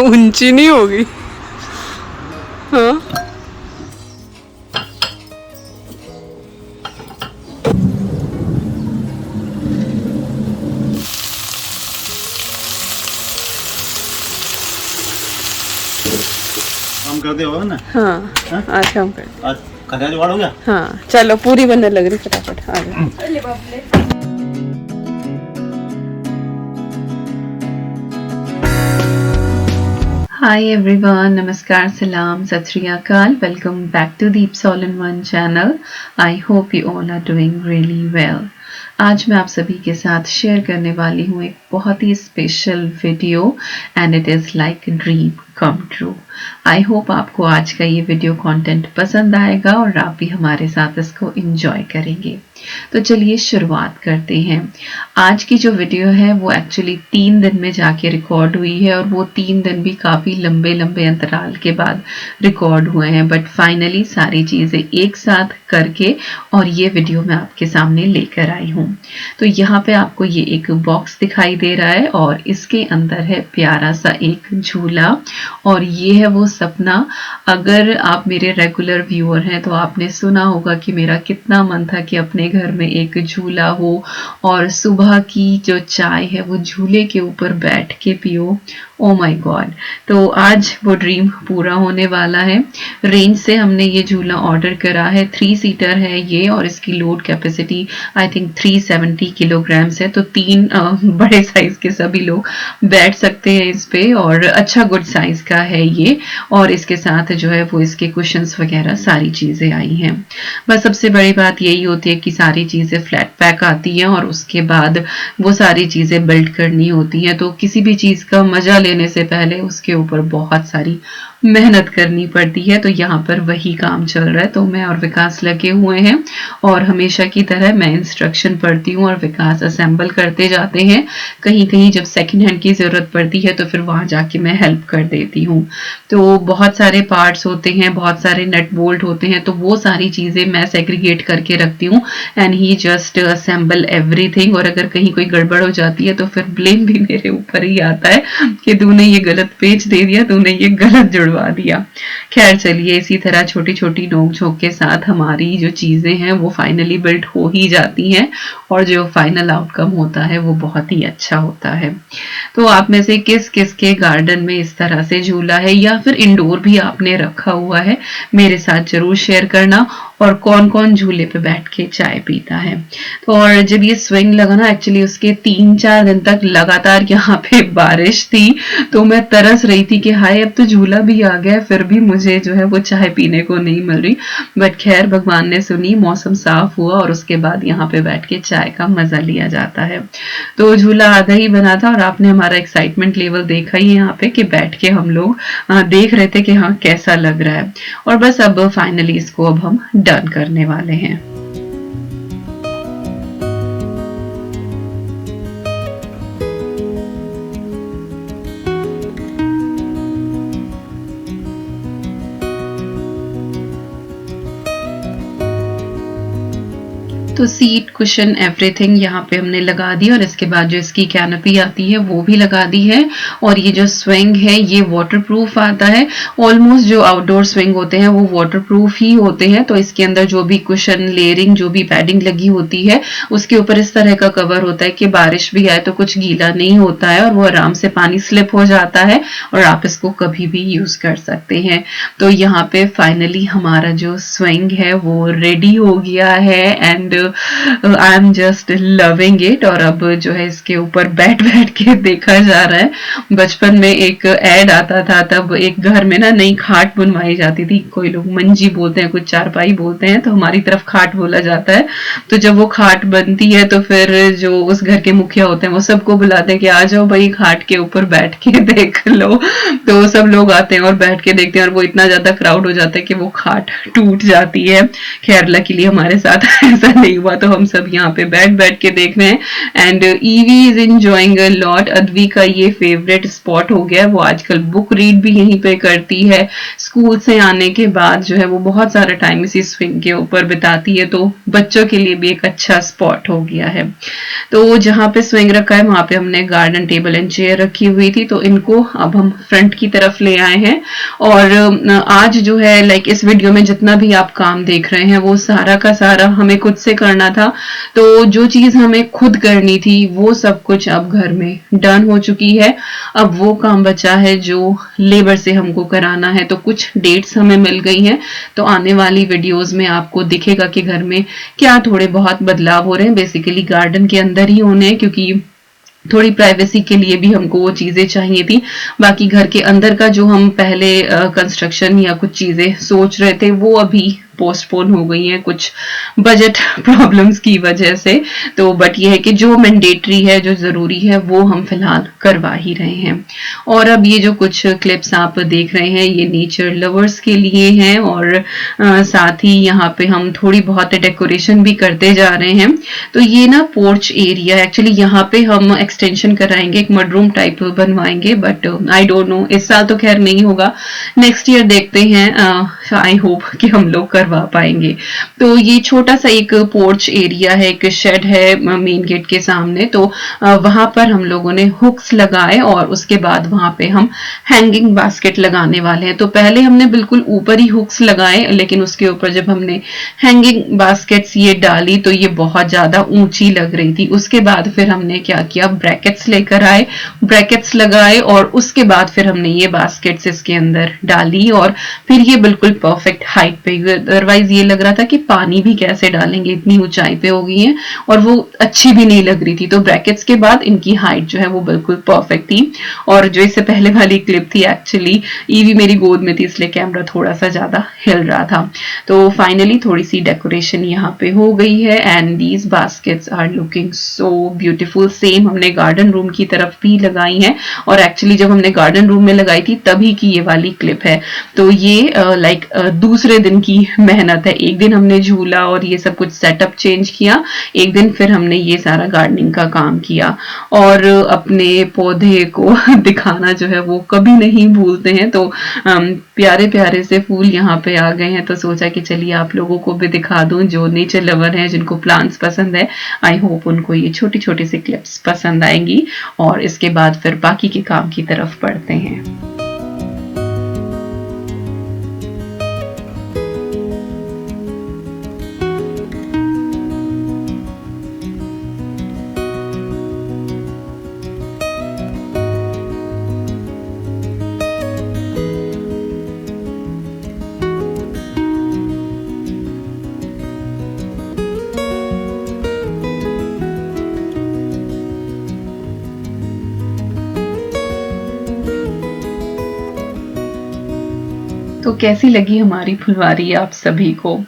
ऊंची नहीं होगी। हाँ काम कर दे होगा ना। हाँ हाँ? आज काम कर। आज खजा जुगाड़ हो गया। हाँ चलो पूरी बनने लग रही फटाफट आ जाओ। Hi everyone, namaskar, salam, sat shri akal. Welcome back to Deeps All in One channel. I hope you all are doing really well. आज मैं आप सभी के साथ शेयर करने वाली हूँ एक बहुत ही special video and it is like dream come true. I hope आपको आज का ये वीडियो कंटेंट पसंद आएगा और आप भी हमारे साथ इसको एंजॉय करेंगे। तो चलिए शुरुआत करते हैं। आज की जो वीडियो है वो एक्चुअली 3 दिन में जाके रिकॉर्ड हुई है और वो 3 दिन भी काफ़ी लंबे लंबे अंतराल के बाद रिकॉर्ड हुए हैं, बट फाइनली सारी चीज़ें एक साथ करके और ये वीडियो मैं आपके सामने लेकर आई हूँ। तो यहाँ पे आपको ये एक बॉक्स दिखाई दे रहा है और इसके अंदर है प्यारा सा एक झूला और ये है वो सपना। अगर आप मेरे रेगुलर व्यूअर हैं तो आपने सुना होगा कि मेरा कितना मन था कि अपने घर में एक झूला हो और सुबह की जो चाय है वो झूले के ऊपर बैठ के पियो। ओ माय गॉड, तो आज वो ड्रीम पूरा होने वाला है। रेंज से हमने ये झूला ऑर्डर करा है, 3 सीटर है ये और इसकी load capacity I think 370 kilograms है। तो 3 बड़े साइज के सभी लोग बैठ सकते हैं इस पे और अच्छा गुड साइज का है ये। और इसके साथ जो है वो इसके कुशन्स वगैरह सारी चीजें आई हैं। बस सबसे बड़ी बात यही होती है कि सारी चीजें फ्लैट पैक आती हैं और उसके बाद वो सारी चीजें बिल्ड करनी होती हैं। तो किसी भी चीज का मजा लेने से पहले उसके ऊपर बहुत सारी मेहनत करनी पड़ती है। तो यहाँ पर वही काम चल रहा है। तो मैं और विकास लगे हुए हैं और हमेशा की तरह मैं इंस्ट्रक्शन पढ़ती हूँ और विकास असेंबल करते जाते हैं। कहीं कहीं जब सेकंड हैंड की ज़रूरत पड़ती है तो फिर वहाँ जाके मैं हेल्प कर देती हूँ। तो बहुत सारे पार्ट्स होते हैं, बहुत सारे नट बोल्ट होते हैं, तो वो सारी चीज़ें मैं सेग्रीगेट करके रखती हूँ and he just assemble everything. और अगर कहीं कोई गड़बड़ हो जाती है तो फिर ब्लेम भी मेरे ऊपर ही आता है कि तूने ये गलत पेच दे दिया, तूने ये गलत जुड़वा दिया। खैर चलिए, इसी तरह छोटी छोटी नोक झोंक के साथ हमारी जो चीजें हैं वो फाइनली बिल्ड हो ही जाती हैं और जो फाइनल आउटकम होता है वो बहुत ही अच्छा होता है। तो आप में से किस किस के गार्डन में इस तरह से झूला है या फिर इंडोर भी आपने रखा हुआ है, मेरे साथ जरूर शेयर करना। और कौन कौन झूले पे बैठ के चाय पीता है। तो और जब ये स्विंग लगा ना, एक्चुअली उसके 3-4 दिन तक लगातार यहाँ पे बारिश थी, तो मैं तरस रही थी कि हाय अब तो झूला भी आ गया, फिर भी मुझे जो है वो चाय पीने को नहीं मिल रही। बट खैर भगवान ने सुनी, मौसम साफ हुआ और उसके बाद यहाँ पे बैठ के चाय का मजा लिया जाता है। तो झूला आधा ही बना था और आपने हमारा एक्साइटमेंट लेवल देखा ही यहाँ पे कि बैठ के हम लोग देख रहे थे कि हाँ कैसा लग रहा है। और बस अब फाइनली इसको अब हम डन करने वाले हैं। तो सीट कुशन एवरीथिंग यहाँ पे हमने लगा दी और इसके बाद जो इसकी कैनोपी आती है वो भी लगा दी है। और ये जो स्विंग है ये वाटरप्रूफ आता है। ऑलमोस्ट जो आउटडोर स्विंग होते हैं वो वाटरप्रूफ ही होते हैं। तो इसके अंदर जो भी कुशन लेयरिंग, जो भी पैडिंग लगी होती है उसके ऊपर इस तरह का कवर होता है कि बारिश भी आए तो कुछ गीला नहीं होता है और वो आराम से पानी स्लिप हो जाता है और आप इसको कभी भी यूज कर सकते हैं। तो यहाँ पे फाइनली हमारा जो स्विंग है वो रेडी हो गया है and I am just loving it. और अब जो है इसके ऊपर बैठ बैठ के देखा जा रहा है। बचपन में एक एड आता था, तब एक घर में ना नई खाट बनवाई जाती थी। कोई लोग मंजी बोलते हैं, कुछ चारपाई बोलते हैं, तो हमारी तरफ खाट बोला जाता है। तो जब वो खाट बनती है तो फिर जो उस घर के मुखिया होते हैं वो सबको बुलाते हैं कि आ जाओ भाई खाट के ऊपर बैठ के देख लो। तो सब लोग आते हैं और बैठ के देखते हैं और वो इतना ज्यादा क्राउड हो जाता है कि वो खाट टूट जाती है। खैर लकीली हमारे साथ ऐसा नहीं नहीं हुआ, तो हम सब यहाँ पे बैठ बैठ के देख रहे हैं and EV is enjoying a lot. Advi का ये फेवरेट स्पॉट हो गया है, वो आजकल बुक रीड भी यहीं पे करती है। स्कूल से आने के बाद जो है वो बहुत सारा टाइम इसी स्विंग के ऊपर बिताती है, तो बच्चों के लिए भी एक अच्छा स्पॉट हो गया है। तो जहाँ पे स्विंग रखा है वहां पे हमने गार्डन टेबल एंड चेयर रखी हुई थी, तो इनको अब हम फ्रंट की तरफ ले आए हैं। और आज जो है लाइक इस वीडियो में जितना भी आप काम देख रहे हैं वो सारा का सारा हमें खुद से करना था। तो जो चीज हमें खुद करनी थी वो सब कुछ अब घर में डन हो चुकी है। अब वो काम बचा है जो लेबर से हमको कराना है। तो कुछ डेट्स हमें मिल गई हैं, तो आने वाली वीडियोस में आपको दिखेगा कि घर में क्या थोड़े बहुत बदलाव हो रहे हैं। बेसिकली गार्डन के अंदर ही होने हैं, क्योंकि थोड़ी प्राइवेसी के लिए भी हमको वो चीजें चाहिए थी। बाकी घर के अंदर का जो हम पहले कंस्ट्रक्शन या कुछ चीजें सोच रहे थे वो अभी पोस्टपोन हो गई हैं कुछ बजट प्रॉब्लम्स की वजह से। तो बट ये है कि जो मैंडेटरी है, जो जरूरी है, वो हम फिलहाल करवा ही रहे हैं। और अब ये जो कुछ क्लिप्स आप देख रहे हैं ये नेचर लवर्स के लिए हैं, और साथ ही यहाँ पे हम थोड़ी बहुत डेकोरेशन भी करते जा रहे हैं। तो ये ना पोर्च एरिया, एक्चुअली यहाँ पे हम एक्सटेंशन कराएंगे, एक मडरूम टाइप बनवाएंगे, बट आई डोंट नो, इस साल तो खैर नहीं होगा, नेक्स्ट ईयर देखते हैं। आई होप कि हम लोग करवा पाएंगे। तो ये छोटा सा एक पोर्च एरिया है, एक शेड है मेन गेट के सामने, तो वहां पर हम लोगों ने हुक्स लगाए और उसके बाद वहां पे हम हैंगिंग बास्केट लगाने वाले हैं। तो पहले हमने बिल्कुल ऊपर ही हुक्स लगाए, लेकिन उसके ऊपर जब हमने हैंगिंग बास्केट्स ये डाली तो ये बहुत ज्यादा ऊंची लग रही थी। उसके बाद फिर हमने क्या किया, ब्रैकेट्स लेकर आए, ब्रैकेट्स लगाए और उसके बाद फिर हमने ये बास्केट्स इसके अंदर डाली और फिर ये बिल्कुल परफेक्ट हाइट पे। अदरवाइज ये लग रहा था कि पानी भी कैसे डालेंगे, इतनी ऊंचाई पे हो गई है और वो अच्छी भी नहीं लग रही थी। तो ब्रैकेट्स के बाद इनकी हाइट जो है वो बिल्कुल परफेक्ट थी। और जो इससे पहले वाली क्लिप थी, एक्चुअली ईवी मेरी गोद में थी इसलिए कैमरा थोड़ा सा ज्यादा हिल रहा था। तो फाइनली थोड़ी सी डेकोरेशन यहाँ पे हो गई है and these baskets are looking so beautiful. Same हमने गार्डन रूम की तरफ भी लगाई है, और एक्चुअली जब हमने गार्डन रूम में लगाई थी तभी की ये वाली क्लिप है। तो ये लाइक दूसरे दिन की मेहनत है। एक दिन हमने झूला और ये सब कुछ सेटअप चेंज किया, एक दिन फिर हमने ये सारा गार्डनिंग का काम किया। और अपने पौधे को दिखाना जो है वो कभी नहीं भूलते हैं। तो प्यारे प्यारे से फूल यहाँ पे आ गए हैं, तो सोचा कि चलिए आप लोगों को भी दिखा दूं जो नेचर लवर हैं, जिनको प्लांट्स पसंद है। आई होप उनको ये छोटी छोटी सी क्लिप्स पसंद आएंगी और इसके बाद फिर बाकी के काम की तरफ बढ़ते हैं। तो कैसी लगी हमारी फुलवारी आप सभी को?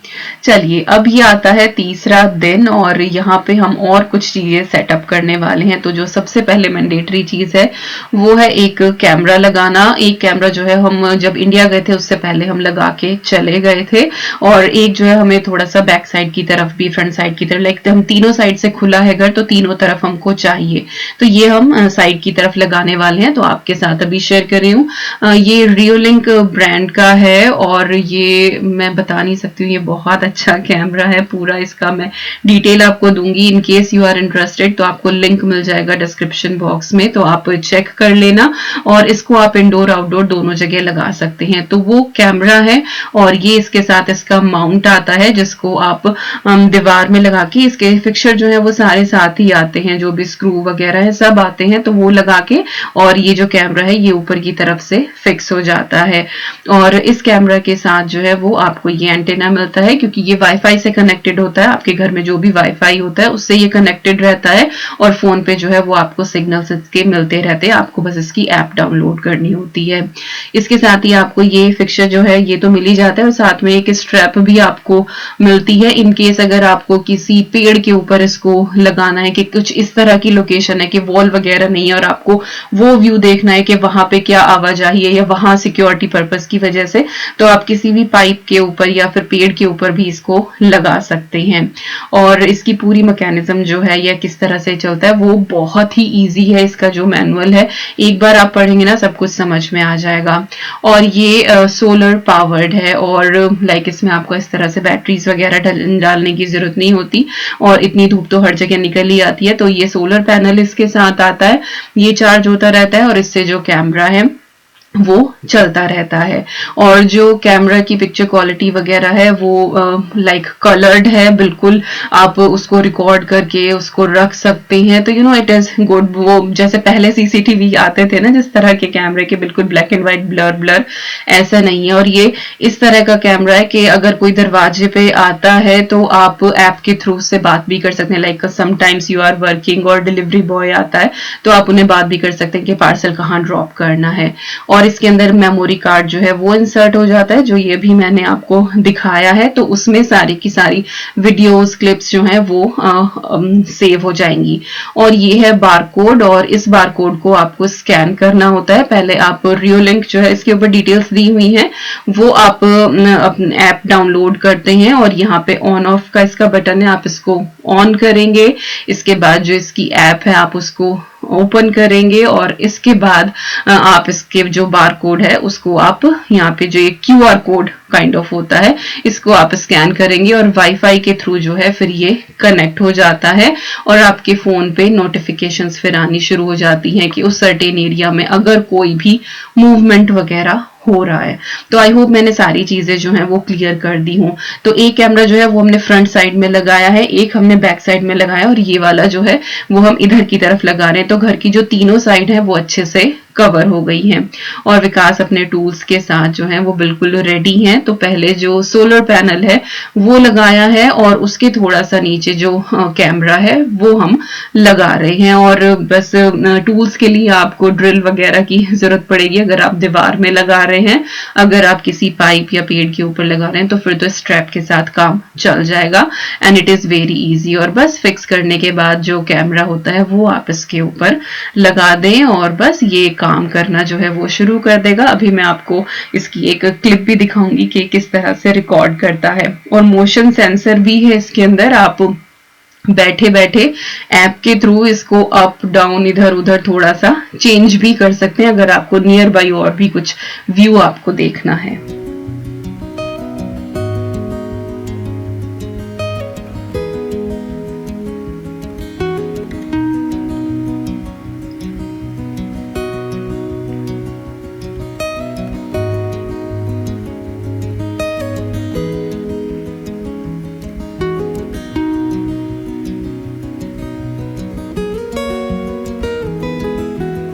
चलिए अब ये आता है तीसरा दिन और यहाँ पे हम और कुछ चीजें सेटअप करने वाले हैं। तो जो सबसे पहले मैंडेटरी चीज है वो है एक कैमरा लगाना। एक कैमरा जो है हम जब इंडिया गए थे उससे पहले हम लगा के चले गए थे, और एक जो है हमें थोड़ा सा बैक साइड की तरफ भी, फ्रंट साइड की तरफ, लाइक हम तीनों साइड से खुला है घर तो तीनों तरफ हमको चाहिए। तो ये हम साइड की तरफ लगाने वाले हैं, तो आपके साथ अभी शेयर कर रही हूँ। ये रियोलिंक ब्रांड का है और ये मैं बता नहीं सकती हूँ, ये बहुत अच्छा कैमरा है। पूरा इसका मैं डिटेल आपको दूंगी, in case you are interested तो आपको लिंक मिल जाएगा डिस्क्रिप्शन बॉक्स में, तो आप चेक कर लेना। और इसको आप इंडोर आउटडोर दोनों जगह लगा सकते हैं। तो वो कैमरा है और ये इसके साथ इसका माउंट आता है जिसको आप दीवार में लगा के, इसके फिक्सर जो है वो सारे साथ ही आते हैं, जो भी स्क्रू वगैरह है सब आते हैं, तो वो लगा के और ये जो कैमरा है ये ऊपर की तरफ से फिक्स हो जाता है। और इस कैमरा के साथ जो है वो आपको ये एंटेना मिलता है, क्योंकि ये वाईफाई से कनेक्टेड होता है। आपके घर में जो भी वाईफाई होता है उससे ये कनेक्टेड रहता है और फोन पे जो है वो आपको सिग्नल्स इसके मिलते रहते हैं। आपको बस इसकी ऐप डाउनलोड करनी होती है। इसके साथ ही आपको ये फिक्सर जो है ये तो मिल ही जाता है और साथ में एक स्ट्रैप भी आपको मिलती है, इन केस अगर आपको किसी पेड़ के ऊपर इसको लगाना है कि कुछ इस तरह की लोकेशन है कि वॉल वगैरह नहीं है और आपको वो व्यू देखना है कि वहां पे क्या आवाजाही है या वहां सिक्योरिटी पर्पस की वजह से तो आप किसी भी पाइप के ऊपर या फिर पेड़ के ऊपर भी इसको लगा सकते हैं। और इसकी पूरी मैकेनिज्म जो है या किस तरह से चलता है वो बहुत ही इजी है। इसका जो मैनुअल है एक बार आप पढ़ेंगे ना सब कुछ समझ में आ जाएगा। और ये सोलर पावर्ड है और लाइक इसमें आपको इस तरह से बैटरीज वगैरह डालने की जरूरत नहीं होती और इतनी धूप तो हर जगह निकल ही आती है। तो ये सोलर पैनल इसके साथ आता है, ये चार्ज होता रहता है और इससे जो कैमरा है वो चलता रहता है। और जो कैमरा की पिक्चर क्वालिटी वगैरह है वो लाइक कलर्ड है बिल्कुल, आप उसको रिकॉर्ड करके उसको रख सकते हैं। तो इट इज गुड। वो जैसे पहले सीसीटीवी आते थे ना जिस तरह के कैमरे के बिल्कुल ब्लैक एंड व्हाइट ब्लर, ऐसा नहीं है। और ये इस तरह का कैमरा है कि अगर कोई दरवाजे पे आता है तो आप ऐप के थ्रू से बात भी कर सकते हैं। Like sometimes you are working और डिलीवरी बॉय आता है तो आप उन्हें बात भी कर सकते हैं कि पार्सल कहाँ ड्रॉप करना है। और इसके अंदर मेमोरी कार्ड जो है वो इंसर्ट हो जाता है, जो ये भी मैंने आपको दिखाया है। तो उसमें सारी की सारी वीडियोस क्लिप्स जो है वो सेव हो जाएंगी। और ये है बारकोड और इस बारकोड को आपको स्कैन करना होता है। पहले आप रियो लिंक जो है इसके ऊपर डिटेल्स दी हुई हैं वो आप ऐप डाउनलोड करते हैं और यहाँ पे ऑन ऑफ का इसका बटन है, आप इसको ऑन करेंगे। इसके बाद जो इसकी ऐप है आप उसको ओपन करेंगे और इसके बाद आप इसके जो बार कोड है उसको आप यहाँ पे जो एक QR कोड काइंड ऑफ होता है इसको आप स्कैन करेंगे और वाईफाई के थ्रू जो है फिर ये कनेक्ट हो जाता है और आपके फोन पे नोटिफिकेशंस फिर आनी शुरू हो जाती हैं कि उस सर्टेन एरिया में अगर कोई भी मूवमेंट वगैरह हो रहा है। तो आई होप मैंने सारी चीजें जो हैं वो क्लियर कर दी हूँ। तो एक कैमरा जो है वो हमने फ्रंट साइड में लगाया है, एक हमने बैक साइड में लगाया और ये वाला जो है वो हम इधर की तरफ लगा रहे हैं। तो घर की जो तीनों साइड है वो अच्छे से कवर हो गई हैं और विकास अपने टूल्स के साथ जो है वो बिल्कुल रेडी हैं। तो पहले जो सोलर पैनल है वो लगाया है और उसके थोड़ा सा नीचे जो कैमरा है वो हम लगा रहे हैं। और बस टूल्स के लिए आपको ड्रिल वगैरह की जरूरत पड़ेगी अगर आप दीवार में लगा रहे हैं। अगर आप किसी पाइप या पेड़ के ऊपर लगा रहे हैं तो फिर तो स्ट्रैप के साथ काम चल जाएगा and it is very easy. और बस फिक्स करने के बाद जो कैमरा होता है वो आप इसके ऊपर लगा दें और बस ये काम करना जो है वो शुरू कर देगा। अभी मैं आपको इसकी एक क्लिप भी दिखाऊंगी कि किस तरह से रिकॉर्ड करता है। और मोशन सेंसर भी है इसके अंदर, आप बैठे बैठे ऐप के थ्रू इसको अप डाउन इधर उधर थोड़ा सा चेंज भी कर सकते हैं अगर आपको नियर बाई और भी कुछ व्यू आपको देखना है।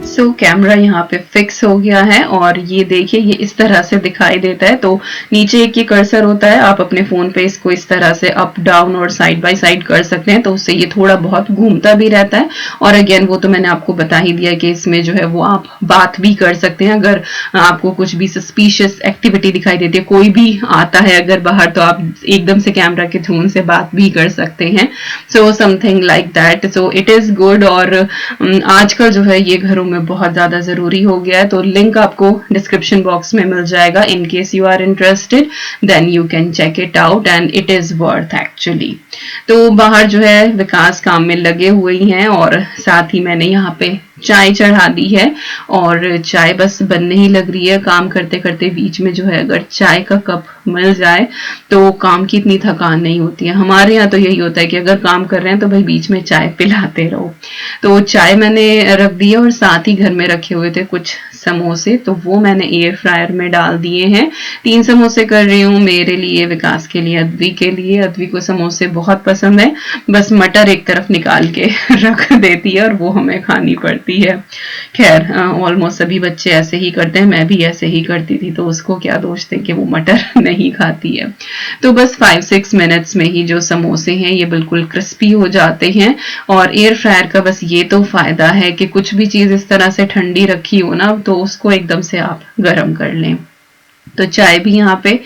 सो कैमरा यहाँ पे फिक्स हो गया है और ये देखिए ये इस तरह से दिखाई देता है। तो नीचे एक ये कर्सर होता है, आप अपने फोन पे इसको इस तरह से अप डाउन और साइड बाय साइड कर सकते हैं तो उससे ये थोड़ा बहुत घूमता भी रहता है। और अगेन वो तो मैंने आपको बता ही दिया कि इसमें जो है वो आप बात भी कर सकते हैं। अगर आपको कुछ भी सस्पिशियस एक्टिविटी दिखाई देती है, कोई भी आता है अगर बाहर, तो आप एकदम से कैमरा के थ्रू उनसे बात भी कर सकते हैं। So something like that. So it is good. और आजकल जो है ये घरों में बहुत ज्यादा जरूरी हो गया है। तो लिंक आपको डिस्क्रिप्शन बॉक्स में मिल जाएगा। In case you are interested then you can check it out and it is worth actually. तो बाहर जो है विकास काम में लगे हुए हैं और साथ ही मैंने यहाँ पे चाय चढ़ा दी है और चाय बस बनने ही लग रही है। काम करते करते बीच में जो है अगर चाय का कप मिल जाए तो काम की इतनी थकान नहीं होती है। हमारे यहाँ तो यही होता है कि अगर काम कर रहे हैं तो भाई बीच में चाय पिलाते रहो। तो चाय मैंने रख दी है और साथ ही घर में रखे हुए थे कुछ समोसे, तो वो मैंने एयर फ्रायर में डाल दिए हैं। 3 समोसे कर रही हूँ, मेरे लिए, विकास के लिए, अद्वी के लिए। अद्वी को समोसे बहुत पसंद है, बस मटर एक तरफ निकाल के रख देती है और वो हमें खानी पड़ती है। खैर ऑलमोस्ट सभी बच्चे ऐसे ही करते हैं, मैं भी ऐसे ही करती थी, तो उसको क्या दोष थे कि वो मटर नहीं खाती है। तो बस 5-6 मिनट्स में ही जो समोसे हैं ये बिल्कुल क्रिस्पी हो जाते हैं। और एयर फ्रायर का बस ये तो फायदा है कि कुछ भी चीज इस तरह से ठंडी रखी हो ना तो उसको एकदम से आप गर्म कर लें। तो चाय भी यहाँ पे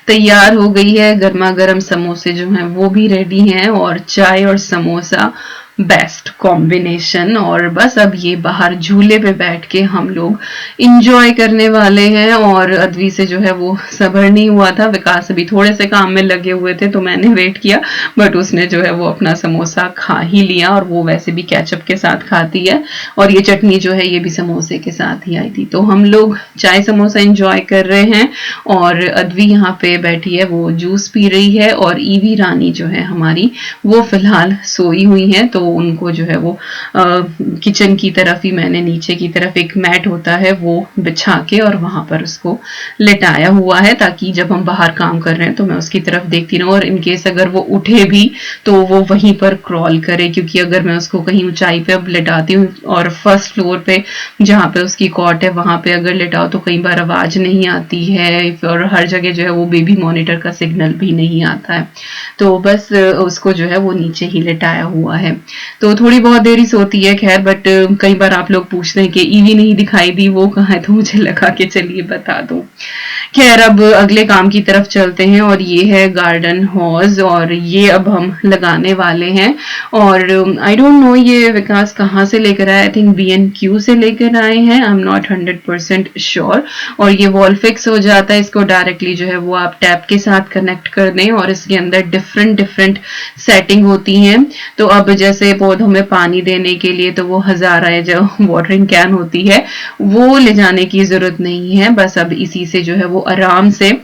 तैयार हो गई है, गर्मा गर्म समोसे जो हैं वो भी रेडी हैं और चाय और समोसा बेस्ट कॉम्बिनेशन। और बस अब ये बाहर झूले पे बैठ के हम लोग इंजॉय करने वाले हैं। और अद्वी से जो है वो सब्र नहीं हुआ था, विकास अभी थोड़े से काम में लगे हुए थे तो मैंने वेट किया, बट उसने जो है वो अपना समोसा खा ही लिया। और वो वैसे भी केचप के साथ खाती है, और ये चटनी जो है ये भी समोसे के साथ ही आई थी। तो हम लोग चाय समोसा इंजॉय कर रहे हैं, और अद्वी यहाँ पे बैठी है, वो जूस पी रही है। और ईवी रानी जो है हमारी, वो फिलहाल सोई हुई है, तो उनको जो है वो किचन की तरफ ही मैंने नीचे की तरफ एक मैट होता है वो बिछा के और वहां पर उसको लेटाया हुआ है, ताकि जब हम बाहर काम कर रहे हैं तो मैं उसकी तरफ देखती रहूं, और इनकेस अगर वो उठे भी तो वो वहीं पर क्रॉल करे, क्योंकि अगर मैं उसको कहीं ऊंचाई पे अब लेटाती हूँ और फर्स्ट फ्लोर पे जहाँ पे उसकी कॉट है वहां पे अगर लेटाओ तो कई बार आवाज नहीं आती है, और हर जगह जो है वो बेबी मॉनिटर का सिग्नल भी नहीं आता है। तो बस उसको जो है वो नीचे ही लेटाया हुआ है, तो थोड़ी बहुत देरी सोती है खैर। बट कई बार आप लोग पूछते हैं कि ईवी नहीं दिखाई दी, वो कहाँ है, तो मुझे लगा कि चलिए बता दूं। खैर अब अगले काम की तरफ चलते हैं, और ये है गार्डन हॉज, और ये अब हम लगाने वाले हैं। और आई डोंट नो ये विकास कहाँ से लेकर आए, आई थिंक B&Q से लेकर आए हैं, आई एम नॉट 100% श्योर। और ये वॉल फिक्स हो जाता है, इसको डायरेक्टली जो है वो आप टैप के साथ कनेक्ट कर दें, और इसके अंदर डिफरेंट सेटिंग होती हैं। तो अब जैसे पौधों में पानी देने के लिए तो वो हजारा है जो वाटरिंग कैन होती है, वो ले जाने की जरूरत नहीं है, बस अब इसी से जो है वो आराम से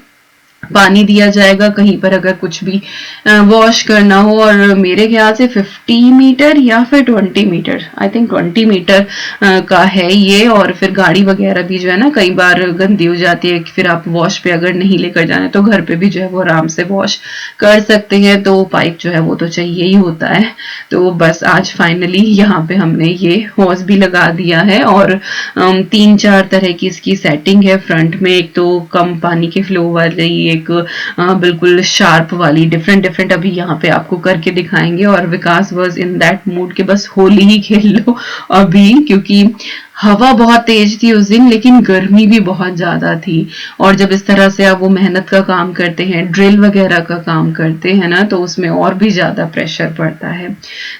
पानी दिया जाएगा कहीं पर अगर कुछ भी वॉश करना हो। और मेरे ख्याल से 50 मीटर या फिर 20 मीटर, आई थिंक 20 मीटर का है ये। और फिर गाड़ी वगैरह भी जो है ना कई बार गंदी हो जाती है, फिर आप वॉश पे अगर नहीं लेकर जाना तो घर पे भी जो है वो आराम से वॉश कर सकते हैं, तो पाइप जो है वो तो चाहिए ही होता है। तो बस आज फाइनली यहाँ पे हमने ये हॉज भी लगा दिया है, और 3-4 तरह की इसकी सेटिंग है। फ्रंट में एक तो कम पानी के फ्लो वाली, एक बिल्कुल शार्प वाली, डिफरेंट अभी यहाँ पे आपको करके दिखाएंगे। और विकास वाज इन दैट मूड के बस होली ही खेल लो अभी, क्योंकि हवा बहुत तेज थी उस दिन, लेकिन गर्मी भी बहुत ज्यादा थी। और जब इस तरह से आप वो मेहनत का काम करते हैं, ड्रिल वगैरह का काम करते हैं ना, तो उसमें और भी ज्यादा प्रेशर पड़ता है।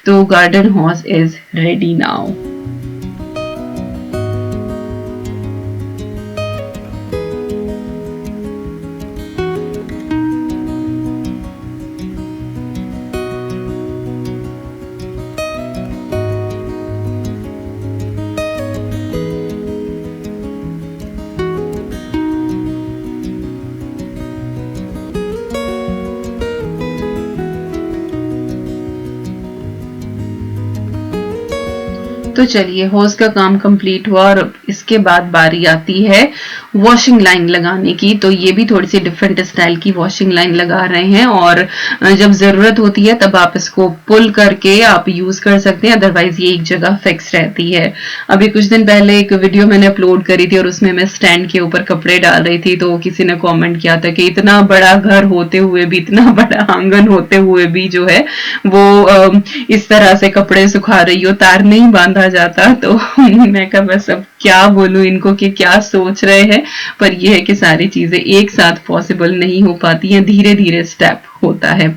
तो garden hose is ready now. तो चलिए होज का काम कंप्लीट हुआ, और इसके बाद बारी आती है वॉशिंग लाइन लगाने की। तो ये भी थोड़ी सी डिफरेंट स्टाइल की वॉशिंग लाइन लगा रहे हैं, और जब जरूरत होती है तब आप इसको पुल करके आप यूज कर सकते हैं, अदरवाइज ये एक जगह फिक्स रहती है। अभी कुछ दिन पहले एक वीडियो मैंने अपलोड करी थी, और उसमें मैं स्टैंड के ऊपर कपड़े डाल रही थी, तो किसी ने कॉमेंट किया था कि इतना बड़ा घर होते हुए भी, इतना बड़ा आंगन होते हुए भी जो है वो इस तरह से कपड़े सुखा रही हो, तार नहीं बांधा जाता। तो मैं कहा बस अब क्या बोलूं इनको कि क्या सोच रहे हैं, पर यह है कि सारी चीजें एक साथ पॉसिबल नहीं हो पाती हैं, धीरे धीरे स्टेप होता है।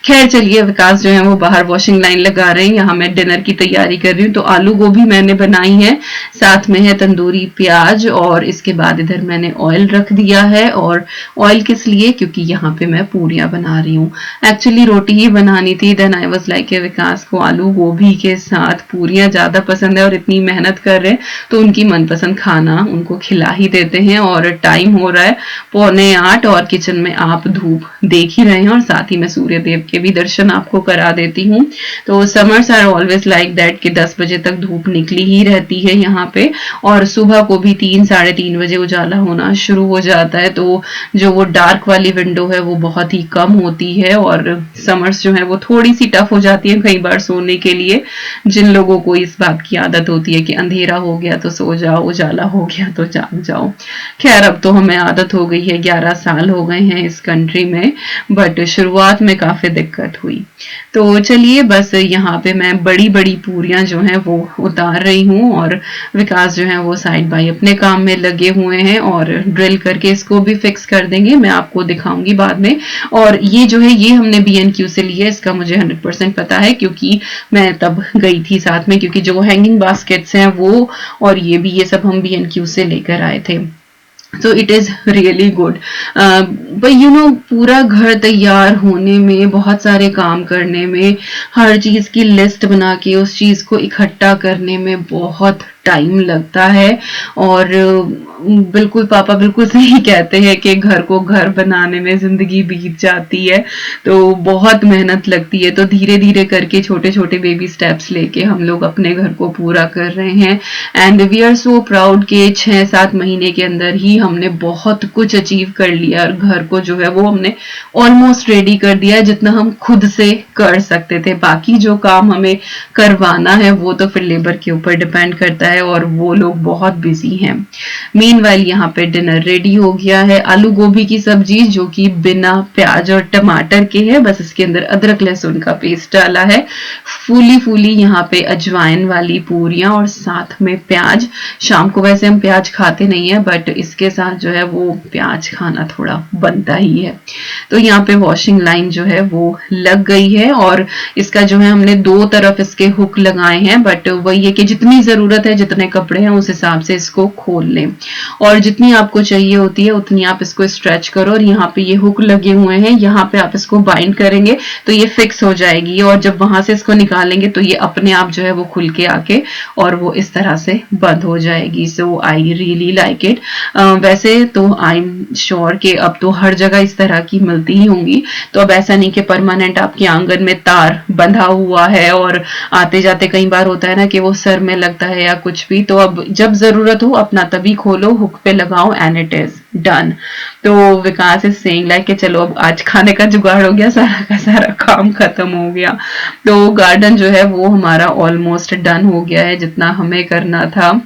खैर चलिए, विकास जो है वो बाहर वॉशिंग लाइन लगा रहे हैं, यहाँ मैं डिनर की तैयारी कर रही हूँ। तो आलू गोभी मैंने बनाई है, साथ में है तंदूरी प्याज, और इसके बाद इधर मैंने ऑयल रख दिया है। और ऑयल किस लिए, क्योंकि यहाँ पे मैं पूरियां बना रही हूँ। एक्चुअली रोटी ही बनानी थी, देन आई वाज लाइक विकास को आलू गोभी के साथ पूरियां ज्यादा पसंद है, और इतनी मेहनत कर रहे हैं तो उनकी मनपसंद खाना उनको खिला ही देते हैं। और टाइम हो रहा है 7:45, और किचन में आप धूप देख ही रहे हैं, और साथ ही मैं सूर्य देव के भी दर्शन आपको करा देती हूँ। तो summers are always like that कि 10 बजे तक धूप निकली ही रहती है यहाँ पे, और सुबह को भी 3-3:30 बजे उजाला होना शुरू हो जाता है। तो जो वो डार्क वाली विंडो है वो बहुत ही कम होती है, और समर्स जो है वो थोड़ी सी टफ हो जाती है कई बार सोने के लिए। जिन लोगों को इस बात की आदत होती है कि अंधेरा हो गया तो सो जाओ, उजाला हो गया तो जाग जाओ। खैर अब तो हमें आदत हो गई है, 11 साल हो गए हैं इस कंट्री में, बट शुरुआत में काफी दिक्कत हुई। तो चलिए बस यहाँ पे मैं बड़ी बड़ी पूरियां जो हैं वो उतार रही हूँ और विकास जो है वो साइड बाय अपने काम में लगे हुए हैं और ड्रिल करके इसको भी फिक्स कर देंगे, मैं आपको दिखाऊंगी बाद में। और ये जो है ये हमने B&Q से लिया है, इसका मुझे 100% पता है क्योंकि मैं तब गई थी साथ में, क्योंकि जो हैंगिंग बास्केट्स हैं वो और ये भी, ये सब हम B&Q से लेकर आए थे। So it is really good. But you know, पूरा घर तैयार होने में, बहुत सारे काम करने में, हर चीज की लिस्ट बना के उस चीज को इकट्ठा करने में बहुत टाइम लगता है। और बिल्कुल पापा बिल्कुल सही कहते हैं कि घर को घर बनाने में जिंदगी बीत जाती है, तो बहुत मेहनत लगती है। तो धीरे धीरे करके छोटे छोटे बेबी स्टेप्स लेके हम लोग अपने घर को पूरा कर रहे हैं। And we are so proud के 6-7 महीने के अंदर ही हमने बहुत कुछ अचीव कर लिया और घर को जो है वो हमने ऑलमोस्ट रेडी कर दिया है, जितना हम खुद से कर सकते थे। बाकी जो काम हमें करवाना है वो तो फिर लेबर के ऊपर डिपेंड करता है और वो लोग बहुत बिजी हैं। मीनवाइल यहाँ पे डिनर रेडी हो गया है। आलू गोभी की सब्जी जो कि बिना प्याज और टमाटर के है, बस इसके अंदर अदरक लहसुन का पेस्ट डाला है। फूली फूली यहाँ पे अजवाइन वाली पूरियां और साथ में प्याज। शाम को वैसे हम प्याज खाते नहीं है, बट इसके साथ जो है वो प्याज खाना थोड़ा बनता ही है। तो यहाँ पे वॉशिंग लाइन जो है वो लग गई है और इसका जो है हमने 2 तरफ इसके हुक लगाए हैं, बट वही है कि जितनी जरूरत है, जितने कपड़े हैं उस हिसाब से इसको खोल लें और जितनी आपको चाहिए होती है उतनी आप इसको स्ट्रेच करो। और यहाँ पे ये हुक लगे हुए हैं, यहाँ पे आप इसको बाइंड करेंगे तो ये फिक्स हो जाएगी और जब वहां से इसको निकालेंगे तो ये अपने आप जो है वो खुल के आके और वो इस तरह से बंद हो जाएगी। सो आई रियली लाइक इट। वैसे तो आई एम श्योर कि अब तो हर जगह इस तरह की मिलती ही होंगी, तो अब ऐसा नहीं कि परमानेंट आपके आंगन में तार बंधा हुआ है और आते जाते कई बार होता है ना कि वो सर में लगता है या कुछ भी। तो अब जब जरूरत हो अपना तभी खोलो, हुक पे लगाओ एंड इट इज डन। तो विकास इज सेइंग लाइक कि चलो अब आज खाने का जुगाड़ हो गया, सारा का सारा काम खत्म हो गया। तो गार्डन जो है वो हमारा ऑलमोस्ट डन हो गया है जितना हमें करना था।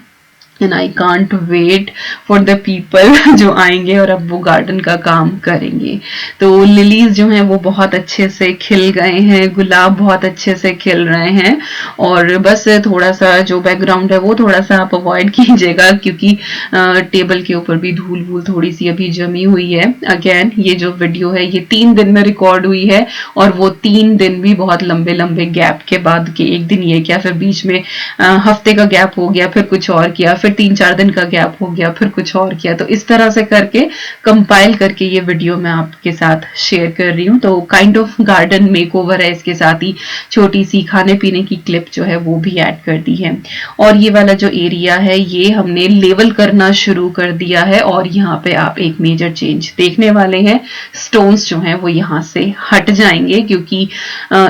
And I can't wait for the people जो आएंगे और अब वो गार्डन का काम करेंगे। तो लिलीज जो हैं वो बहुत अच्छे से खिल गए हैं, गुलाब बहुत अच्छे से खिल रहे हैं और बस थोड़ा सा जो बैकग्राउंड है वो थोड़ा सा आप अवॉइड कीजिएगा क्योंकि टेबल के ऊपर भी धूल वूल थोड़ी सी अभी जमी हुई है। अगेन ये जो वीडियो है ये 3 दिन में रिकॉर्ड हुई है और वो 3 दिन भी बहुत लंबे लंबे गैप के बाद के, एक दिन ये क्या, फिर बीच में हफ्ते का गैप हो गया, फिर कुछ और किया, फिर 3-4 दिन का गैप हो गया, फिर कुछ और किया। तो इस तरह से करके कंपाइल करके ये वीडियो मैं आपके साथ शेयर कर रही हूँ। तो काइंड ऑफ गार्डन मेकओवर है, इसके साथ ही छोटी सी खाने पीने की क्लिप जो है वो भी ऐड कर दी है। और ये वाला जो एरिया है ये हमने लेवल करना शुरू कर दिया है और यहाँ पे आप एक मेजर चेंज देखने वाले हैं। स्टोन्स जो हैं वो यहाँ से हट जाएंगे क्योंकि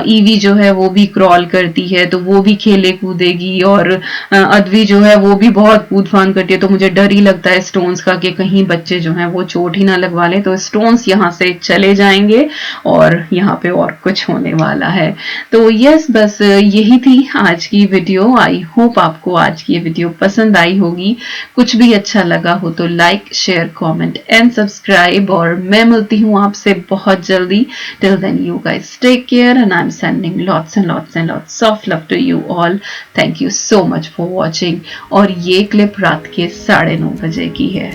ईवी जो है वो भी क्रॉल करती है तो वो भी खेले कूदेगी और अद्वी जो है वो भी बहुत कूद फान करती है। तो मुझे डर ही लगता है स्टोन्स का कि कहीं बच्चे जो हैं वो चोट ही ना लगवा लें। तो स्टोन्स यहाँ से चले जाएंगे और यहाँ पे और कुछ होने वाला है। तो यस, बस यही थी आज की वीडियो। आई होप आपको आज की ये वीडियो पसंद आई होगी। कुछ भी अच्छा लगा हो तो like, share, comment and subscribe और मैं मिलती हूँ आपसे बहुत जल्दी। Till then you guys take care and I am sending lots and lots and lots of love to you all. Thank you so much for watching. और ये clip रात के 9:30 बजे की है।